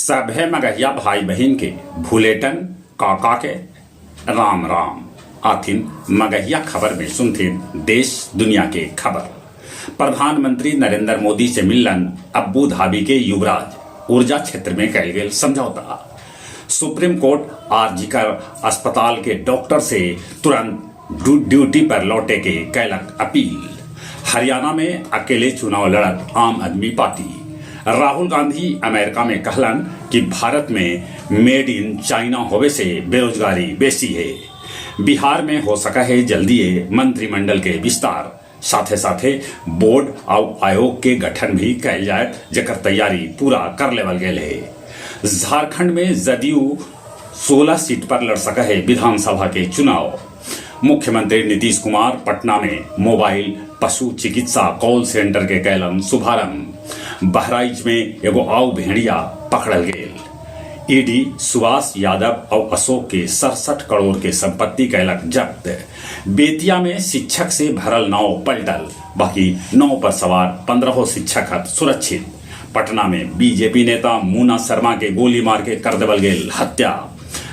सभे मगहिया भाई बहन के भूलेटन काका के राम राम आथिन मगहिया खबर में सुनथिन देश दुनिया के खबर। प्रधानमंत्री नरेंद्र मोदी से मिलन अबू धाबी के युवराज ऊर्जा क्षेत्र में कैल गेल समझौता। सुप्रीम कोर्ट आरजीकर अस्पताल के डॉक्टर से तुरंत ड्यूटी पर लौटे के कैलक अपील। हरियाणा में अकेले चुनाव लड़त आम आदमी पार्टी। राहुल गांधी अमेरिका में कहलन कि भारत में मेड इन चाइना होवे से बेरोजगारी बेसी है। बिहार में हो सका है जल्दी मंत्रिमंडल के विस्तार, साथे साथे बोर्ड और आयोग के गठन भी कैल जाए जेकर तैयारी पूरा कर लेवल गेल है। झारखंड में जदयू 16 सीट पर लड़ सका है विधानसभा के चुनाव। मुख्यमंत्री नीतीश कुमार पटना में मोबाइल पशु चिकित्सा कॉल सेंटर के कैलन शुभारंभ। बहराइच में एगो आउ भेड़िया पकड़ल गेल। ईडी सुभाष यादव और अशोक के 67 करोड़ के संपत्ति कैलक जब्त। बेतिया में शिक्षक से भरल नाव पलटल, बाकी नाव पर सवार 15 शिक्षक सुरक्षित। पटना में बीजेपी नेता मुन्ना शर्मा के गोली मार के कर देवल गेल हत्या।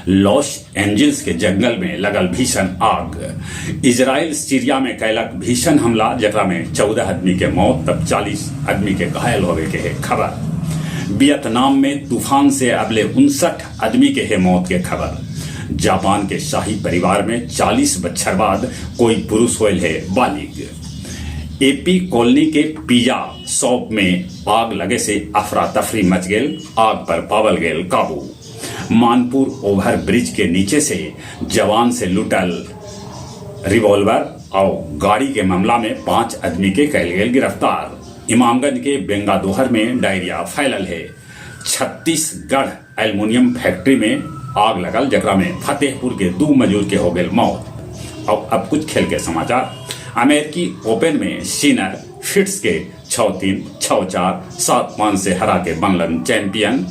लॉस एंजल्स के जंगल में लगल भीषण आग। इजराइल सीरिया में कैलक भीषण हमला जेकरा में 14 आदमी के मौत तब 40 आदमी के घायल होवे के है खबर। वियतनाम में तूफान से अबले 59 आदमी के है मौत के खबर। जापान के शाही परिवार में 40 बच्चर बाद कोई पुरुष होल है बालिग। एपी कॉलोनी के पिज्जा शॉप में आग लगे से अफरा तफरी मच गेल, आग पर पावल गेल काबू। मानपुर ओवर ब्रिज के नीचे से जवान से लुटल रिवॉल्वर और गाड़ी के मामला में 5 आदमी के कैल गेल गिरफ्तार। इमामगंज के बेंगादोहर में डायरिया फैलल है। छत्तीसगढ़ एल्युमिनियम फैक्ट्री में आग लगल जेकरा में फतेहपुर के 2 मजदूर के हो गए मौत। और अब कुछ खेल के समाचार। अमेरिकी ओपन में सीनर फिट्स के 6-3, 6-4, 7-5 से हरा के बनलन चैंपियन।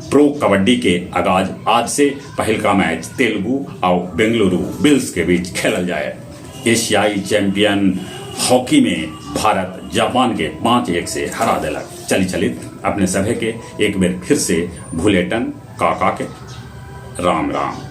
प्रो कबड्डी के आगाज आज से पहल का मैच तेलुगु और बेंगलुरु बिल्स के बीच खेलल जाए। एशियाई चैंपियन हॉकी में भारत जापान के 5-1 से हरा दिलक। चलित अपने सभे के एक बेर फिर से भूलेटन काका के राम राम।